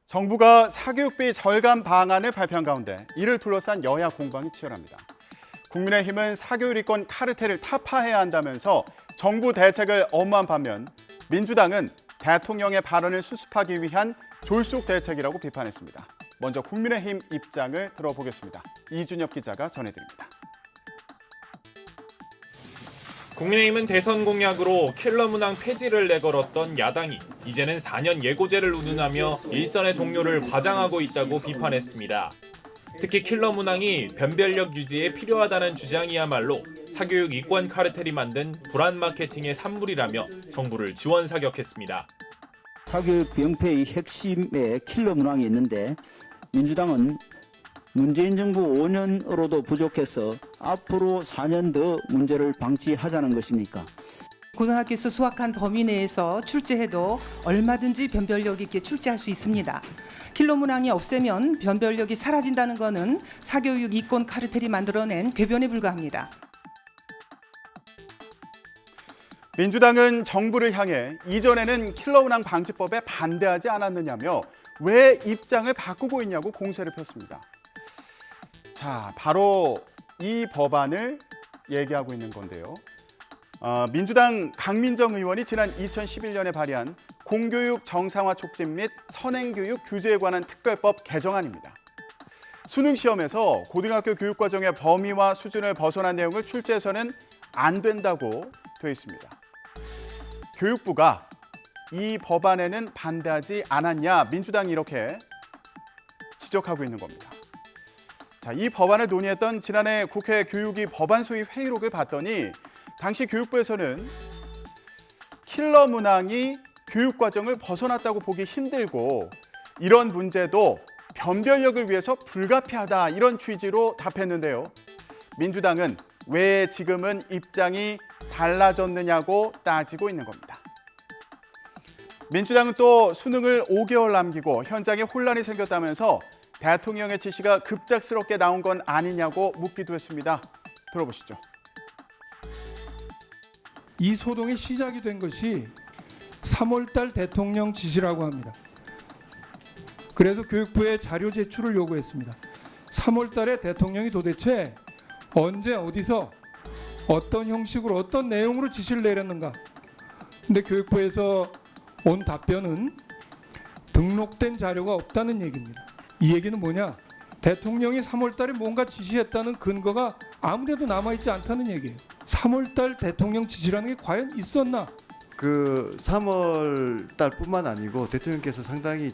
정부가 사교육비 절감 방안을 발표한 가운데 이를 둘러싼 여야 공방이 치열합니다. 국민의힘은 사교육 이권 카르텔을 타파해야 한다면서 정부 대책을 엄호한 반면 민주당은 대통령의 발언을 수습하기 위한 졸속 대책이라고 비판했습니다. 먼저 국민의힘 입장을 들어보겠습니다. 이준엽 기자가 전해드립니다. 국민의힘은 대선 공약으로 킬러 문항 폐지를 내걸었던 야당이 이제는 4년 예고제를 운운하며 일선의 동료를 과장하고 있다고 비판했습니다. 특히 킬러 문항이 변별력 유지에 필요하다는 주장이야말로 사교육 이권 카르텔이 만든 불안 마케팅의 산물이라며 정부를 지원 사격했습니다. 사교육 병폐의 핵심에 킬러 문항이 있는데 민주당은 문재인 정부 5년으로도 부족해서 앞으로 4년 더 문제를 방치하자는 것입니까? 고등학교에서 수학한 범위 내에서 출제해도 얼마든지 변별력 있게 출제할 수 있습니다. 킬러 문항이 없애면 변별력이 사라진다는 것은 사교육 이권 카르텔이 만들어낸 궤변에 불과합니다. 민주당은 정부를 향해 이전에는 킬러 문항 방지법에 반대하지 않았느냐며 왜 입장을 바꾸고 있냐고 공세를 폈습니다. 자, 바로 이 법안을 얘기하고 있는 건데요. 민주당 강민정 의원이 지난 2011년에 발의한 공교육 정상화 촉진 및 선행교육 규제에 관한 특별법 개정안입니다. 수능 시험에서 고등학교 교육과정의 범위와 수준을 벗어난 내용을 출제해서는 안 된다고 되어 있습니다. 교육부가 이 법안에는 반대하지 않았냐, 민주당이 이렇게 지적하고 있는 겁니다. 자, 이 법안을 논의했던 지난해 국회 교육위 법안 소위 회의록을 봤더니 당시 교육부에서는 킬러 문항이 교육과정을 벗어났다고 보기 힘들고 이런 문제도 변별력을 위해서 불가피하다 이런 취지로 답했는데요. 민주당은 왜 지금은 입장이 달라졌느냐고 따지고 있는 겁니다. 민주당은 또 수능을 5개월 남기고 현장에 혼란이 생겼다면서 대통령의 지시가 급작스럽게 나온 건 아니냐고 묻기도 했습니다. 들어보시죠. 이 소동이 시작이 된 것이 3월 달 대통령 지시라고 합니다. 그래서 교육부에 자료 제출을 요구했습니다. 3월 달에 대통령이 도대체 언제 어디서 어떤 형식으로 어떤 내용으로 지시를 내렸는가. 근데 교육부에서 온 답변은 등록된 자료가 없다는 얘기입니다. 이 얘기는 뭐냐? 대통령이 3월 달에 뭔가 지시했다는 근거가 아무데도 남아있지 않다는 얘기예요. 3월 달 대통령 지시라는 게 과연 있었나? 그 3월 달뿐만 아니고 대통령께서 상당히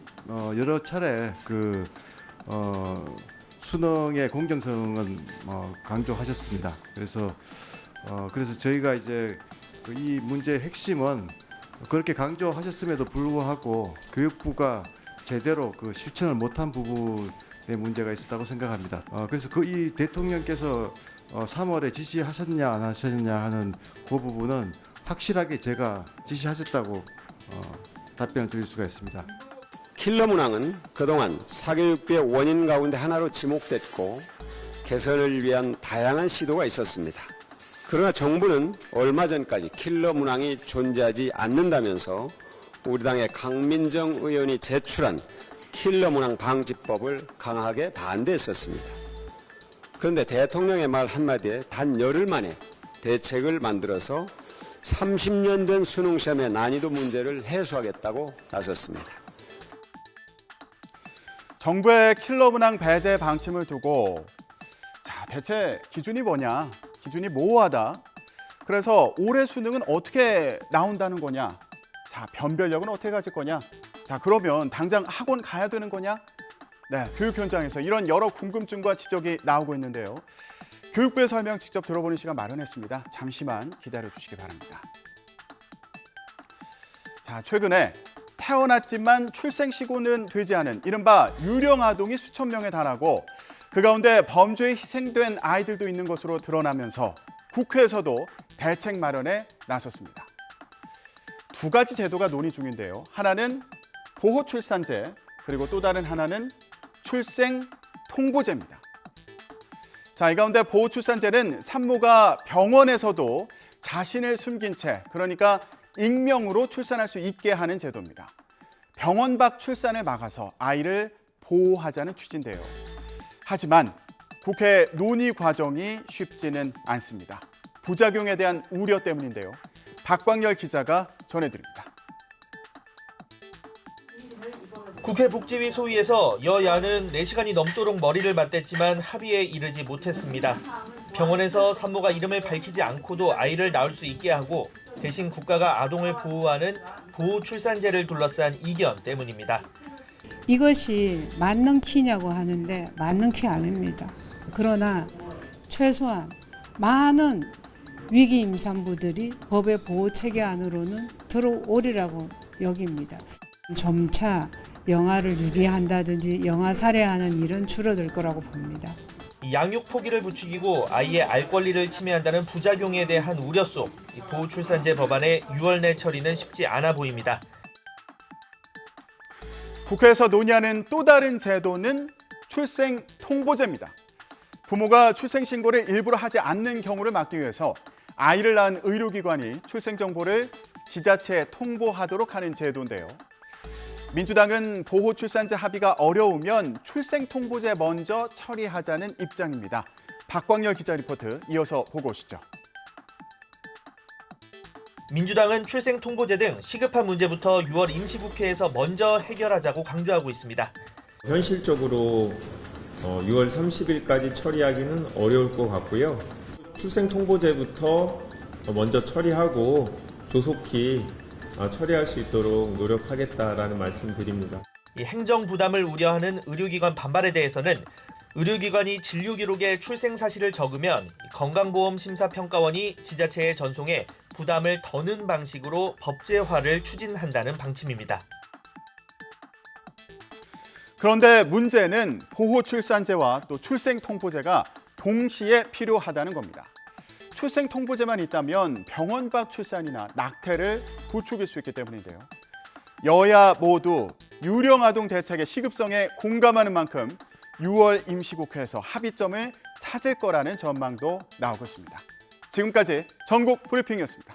여러 차례 수능의 공정성은 강조하셨습니다. 그래서 저희가 이제 이 문제의 핵심은 그렇게 강조하셨음에도 불구하고 교육부가 제대로 실천을 못한 부분에 문제가 있었다고 생각합니다. 그래서 이 대통령께서 3월에 지시하셨냐 안 하셨냐 하는 그 부분은 확실하게 제가 지시하셨다고 답변을 드릴 수가 있습니다. 킬러 문항은 그동안 사교육비의 원인 가운데 하나로 지목됐고 개선을 위한 다양한 시도가 있었습니다. 그러나 정부는 얼마 전까지 킬러 문항이 존재하지 않는다면서 우리 당의 강민정 의원이 제출한 킬러 문항 방지법을 강하게 반대했었습니다. 그런데 대통령의 말 한마디에 단 열흘 만에 대책을 만들어서 30년 된 수능시험의 난이도 문제를 해소하겠다고 나섰습니다. 정부의 킬러 문항 배제 방침을 두고 대체 기준이 뭐냐, 기준이 모호하다. 그래서 올해 수능은 어떻게 나온다는 거냐, 변별력은 어떻게 가질 거냐, 그러면 당장 학원 가야 되는 거냐. 네, 교육 현장에서 이런 여러 궁금증과 지적이 나오고 있는데요. 교육부의 설명 직접 들어보는 시간 마련했습니다. 잠시만 기다려 주시기 바랍니다. 최근에 태어났지만 출생신고는 되지 않은 이른바 유령 아동이 수천 명에 달하고 그 가운데 범죄에 희생된 아이들도 있는 것으로 드러나면서 국회에서도 대책 마련에 나섰습니다. 두 가지 제도가 논의 중인데요. 하나는 보호출산제, 그리고 또 다른 하나는 출생통보제입니다. 이 가운데 보호출산제는 산모가 병원에서도 자신을 숨긴 채, 그러니까 익명으로 출산할 수 있게 하는 제도입니다. 병원 밖 출산을 막아서 아이를 보호하자는 취지인데요. 하지만 국회 논의 과정이 쉽지는 않습니다. 부작용에 대한 우려 때문인데요. 박광열 기자가 전해드립니다. 국회 복지위 소위에서 여야는 4시간이 넘도록 머리를 맞댔지만 합의에 이르지 못했습니다. 병원에서 산모가 이름을 밝히지 않고도 아이를 낳을 수 있게 하고 대신 국가가 아동을 보호하는 보호출산제를 둘러싼 이견 때문입니다. 이것이 맞는 키냐고 하는데 맞는 키 아닙니다. 그러나 최소한 많은 위기 임산부들이 법의 보호 체계 안으로는 들어오리라고 여깁니다. 점차 영아를 유기한다든지 영아 살해하는 일은 줄어들 거라고 봅니다. 양육 포기를 부추기고 아이의 알 권리를 침해한다는 부작용에 대한 우려 속 보호출산제 법안의 6월 내 처리는 쉽지 않아 보입니다. 국회에서 논의하는 또 다른 제도는 출생 통보제입니다. 부모가 출생 신고를 일부러 하지 않는 경우를 막기 위해서 아이를 낳은 의료기관이 출생 정보를 지자체에 통보하도록 하는 제도인데요. 민주당은 보호출산제 합의가 어려우면 출생 통보제 먼저 처리하자는 입장입니다. 박광열 기자 리포트 이어서 보고 오시죠. 민주당은 출생 통보제 등 시급한 문제부터 6월 임시국회에서 먼저 해결하자고 강조하고 있습니다. 현실적으로 6월 30일까지 처리하기는 어려울 것 같고요. 출생 통보제부터 먼저 처리하고 조속히 처리할 수 있도록 노력하겠다라는 말씀드립니다. 행정 부담을 우려하는 의료기관 반발에 대해서는 의료기관이 진료 기록에 출생 사실을 적으면 건강보험심사평가원이 지자체에 전송해 부담을 더는 방식으로 법제화를 추진한다는 방침입니다. 그런데 문제는 보호출산제와 또 출생통보제가 동시에 필요하다는 겁니다. 출생통보제만 있다면 병원 밖 출산이나 낙태를 부추길 수 있기 때문인데요. 여야 모두 유령아동 대책의 시급성에 공감하는 만큼 6월 임시국회에서 합의점을 찾을 거라는 전망도 나오고 있습니다. 지금까지 전국 브리핑이었습니다.